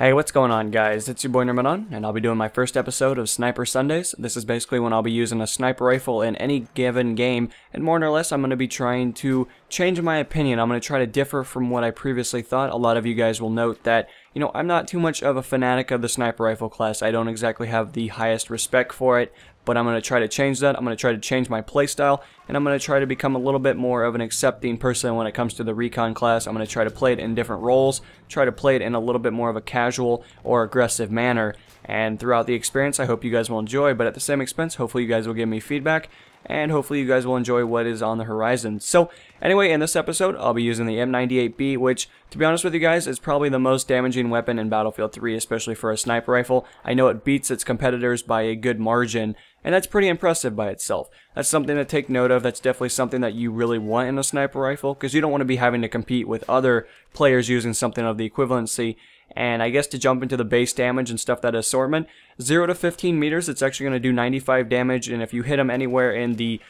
Hey, what's going on, guys? It's your boy Ramadan, and I'll be doing my first episode of Sniper Sundays. This is basically when I'll be using a sniper rifle in any given game, and more or less I'm going to be trying to change my opinion. I'm going to try to differ from what I previously thought. A lot of you guys will note that, I'm not too much of a fanatic of the sniper rifle class. I don't exactly have the highest respect for it, but I'm going to try to change that. I'm going to try to change my playstyle, and I'm going to try to become a little bit more of an accepting person when it comes to the recon class. I'm going to try to play it in different roles, try to play it in a little bit more of a casual or aggressive manner, and throughout the experience I hope you guys will enjoy, but at the same expense hopefully you guys will give me feedback, and hopefully you guys will enjoy what is on the horizon. So anyway, in this episode I'll be using the M98B, which, to be honest with you guys, is probably the most damaging weapon in Battlefield 3, especially for a sniper rifle. I know it beats its competitors by a good margin, and that's pretty impressive by itself. That's something to take note of. That's definitely something that you really want in a sniper rifle, because you don't want to be having to compete with other players using something of the equivalency. And I guess to jump into the base damage and stuff, that assortment, 0 to 15 meters, it's actually going to do 95 damage, and if you hit them anywhere in the,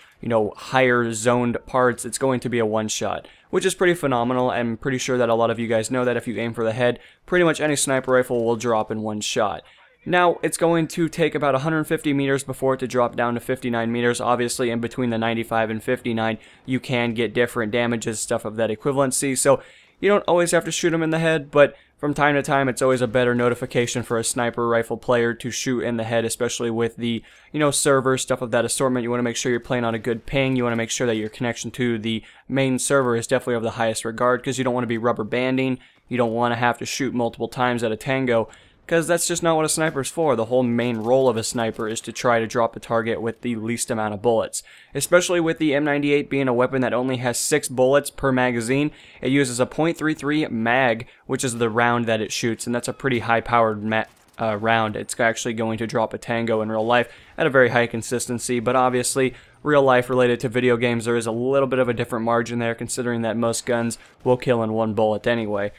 higher zoned parts, it's going to be a one-shot, which is pretty phenomenal. I'm pretty sure that a lot of you guys know that if you aim for the head, pretty much any sniper rifle will drop in one shot. Now, it's going to take about 150 meters before it to drop down to 59 meters. Obviously, in between the 95 and 59, you can get different damages, stuff of that equivalency, so you don't always have to shoot them in the head, but from time to time, it's always a better notification for a sniper rifle player to shoot in the head, especially with the, server, stuff of that assortment. You want to make sure you're playing on a good ping. You want to make sure that your connection to the main server is definitely of the highest regard, because you don't want to be rubber banding. You don't want to have to shoot multiple times at a tango, because that's just not what a sniper's for. The whole main role of a sniper is to try to drop a target with the least amount of bullets. Especially with the M98 being a weapon that only has 6 bullets per magazine, it uses a .33 mag, which is the round that it shoots, and that's a pretty high-powered round. It's actually going to drop a tango in real life at a very high consistency, but obviously, real life related to video games, there is a little bit of a different margin there, considering that most guns will kill in 1 bullet anyway.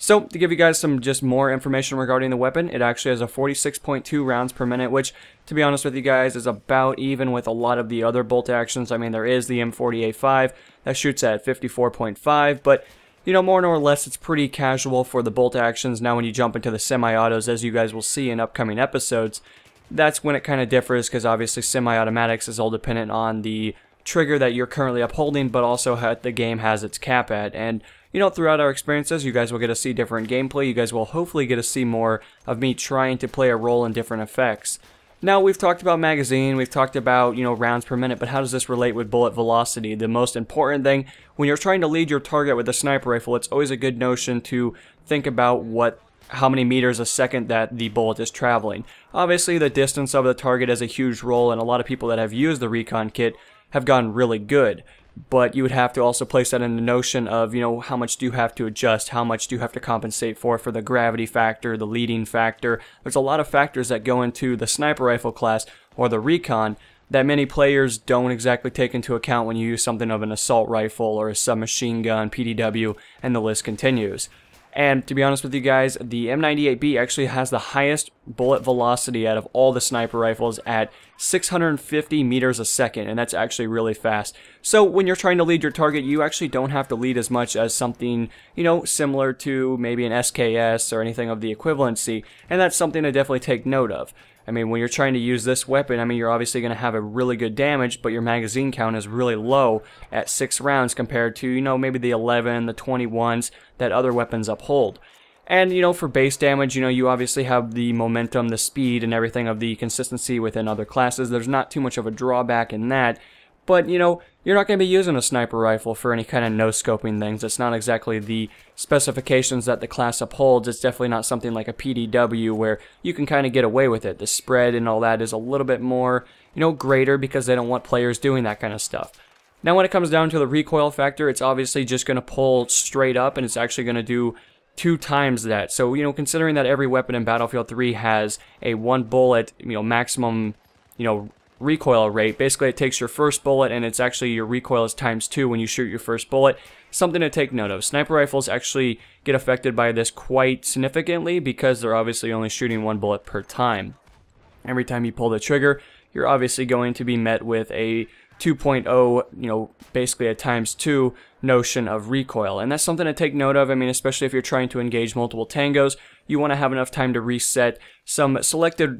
So, to give you guys some just more information regarding the weapon, it actually has a 46.2 rounds per minute, which, to be honest with you guys, is about even with a lot of the other bolt actions. I mean, there is the M98B that shoots at 54.5, but, more or less, it's pretty casual for the bolt actions. Now, when you jump into the semi-autos, as you guys will see in upcoming episodes, that's when it kind of differs, because obviously semi-automatics is all dependent on the trigger that you're currently upholding, but also how the game has its cap at. And throughout our experiences, you guys will get to see different gameplay. You guys will hopefully get to see more of me trying to play a role in different effects. Now, we've talked about magazine, we've talked about, rounds per minute, but how does this relate with bullet velocity? The most important thing, when you're trying to lead your target with a sniper rifle, it's always a good notion to think about how many meters a second that the bullet is traveling. Obviously, the distance of the target has a huge role, and a lot of people that have used the recon kit have gotten really good. But you would have to also place that in the notion of, how much do you have to adjust, how much do you have to compensate for the gravity factor, the leading factor. There's a lot of factors that go into the sniper rifle class or the recon that many players don't exactly take into account when you use something of an assault rifle or a submachine gun, PDW, and the list continues. And to be honest with you guys, the M98B actually has the highest bullet velocity out of all the sniper rifles at 650 meters a second, and that's actually really fast. So when you're trying to lead your target, you actually don't have to lead as much as something, similar to maybe an SKS or anything of the equivalency, and that's something to definitely take note of. I mean, when you're trying to use this weapon, you're obviously going to have a really good damage, but your magazine count is really low at 6 rounds compared to, maybe the 11, the 21s that other weapons uphold. And, for base damage, you obviously have the momentum, the speed, and everything of the consistency within other classes. There's not too much of a drawback in that. But, you're not going to be using a sniper rifle for any kind of no-scoping things. It's not exactly the specifications that the class upholds. It's definitely not something like a PDW where you can kind of get away with it. The spread and all that is a little bit more, greater, because they don't want players doing that kind of stuff. Now, when it comes down to the recoil factor, it's obviously just going to pull straight up, and it's actually going to do 2 times that. So, considering that every weapon in Battlefield 3 has a 1 bullet, maximum, recoil rate. Basically, it takes your first bullet, and it's actually your recoil is ×2 when you shoot your first bullet. Something to take note of. Sniper rifles actually get affected by this quite significantly, because they're obviously only shooting 1 bullet per time. Every time you pull the trigger, you're obviously going to be met with a 2.0, basically a ×2 notion of recoil. And that's something to take note of. I mean, especially if you're trying to engage multiple tangos, you want to have enough time to reset. Some selected,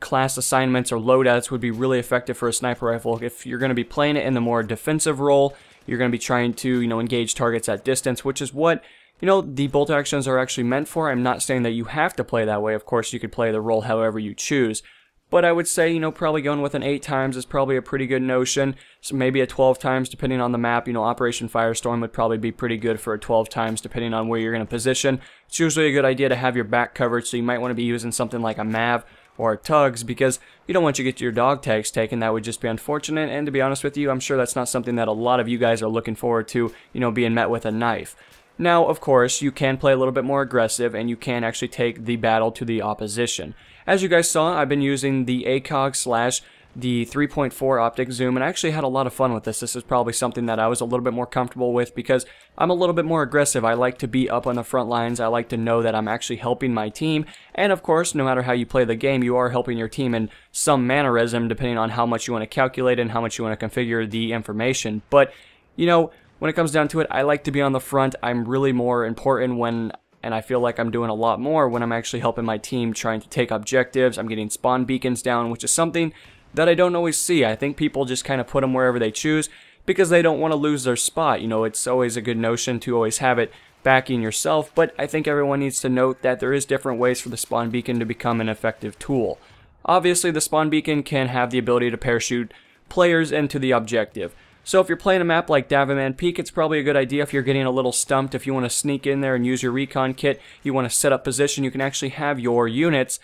class assignments or loadouts would be really effective for a sniper rifle. If you're going to be playing it in the more defensive role, you're going to be trying to, engage targets at distance, which is what the bolt actions are actually meant for. I'm not saying that you have to play that way. Of course, you could play the role however you choose. But I would say, probably going with an 8 times is probably a pretty good notion. So maybe a 12 times depending on the map. Operation Firestorm would probably be pretty good for a 12 times depending on where you're going to position. It's usually a good idea to have your back covered, so you might want to be using something like a Mav or a Tugs, because you don't want you to get your dog tags taken. That would just be unfortunate, and to be honest with you, I'm sure that's not something that a lot of you guys are looking forward to, being met with a knife. Now, of course, you can play a little bit more aggressive, and you can actually take the battle to the opposition. As you guys saw, I've been using the ACOG / the 3.4 optic zoom, and I actually had a lot of fun with this. This is probably something that I was a little bit more comfortable with because I'm a little bit more aggressive. I like to be up on the front lines. I like to know that I'm actually helping my team, and of course, no matter how you play the game, you are helping your team in some mannerism depending on how much you want to calculate and how much you want to configure the information. But, when it comes down to it, I like to be on the front. I'm really more important and I feel like I'm doing a lot more when I'm actually helping my team trying to take objectives. I'm getting spawn beacons down, which is something that I don't always see. I think people just kind of put them wherever they choose because they don't want to lose their spot. It's always a good notion to always have it backing yourself, but I think everyone needs to note that there is different ways for the spawn beacon to become an effective tool. Obviously, the spawn beacon can have the ability to parachute players into the objective. So if you're playing a map like Davaman Peak, it's probably a good idea if you're getting a little stumped. If you want to sneak in there and use your recon kit, you want to set up position, you can actually have your units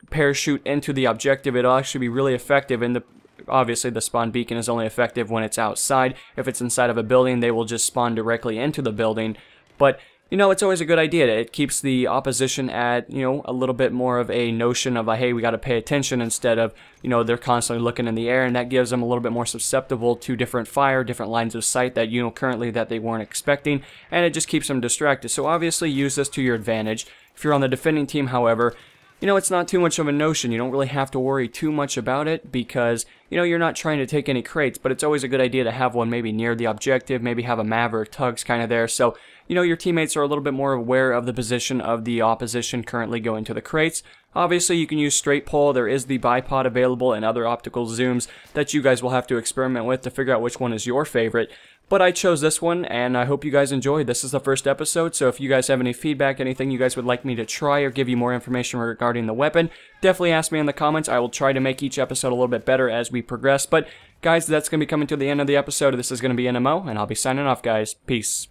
parachute into the objective. It'll actually be really effective, and obviously the spawn beacon is only effective when it's outside. If it's inside of a building, they will just spawn directly into the building. But it's always a good idea. It keeps the opposition at, a little bit more of a notion of, hey, we got to pay attention, instead of, they're constantly looking in the air, and that gives them a little bit more susceptible to different fire, different lines of sight that, currently that they weren't expecting, and it just keeps them distracted. So obviously use this to your advantage. If you're on the defending team, however, it's not too much of a notion. You don't really have to worry too much about it because, you're not trying to take any crates, but it's always a good idea to have one maybe near the objective, maybe have a Mav or Tugs kind of there, so, your teammates are a little bit more aware of the position of the opposition currently going to the crates. Obviously, you can use straight pull. There is the bipod available and other optical zooms that you guys will have to experiment with to figure out which one is your favorite. But I chose this one, and I hope you guys enjoyed. This is the first episode, so if you guys have any feedback, anything you guys would like me to try or give you more information regarding the weapon, definitely ask me in the comments. I will try to make each episode a little bit better as we progress. But guys, that's going to be coming to the end of the episode. This is going to be NMO, and I'll be signing off, guys. Peace.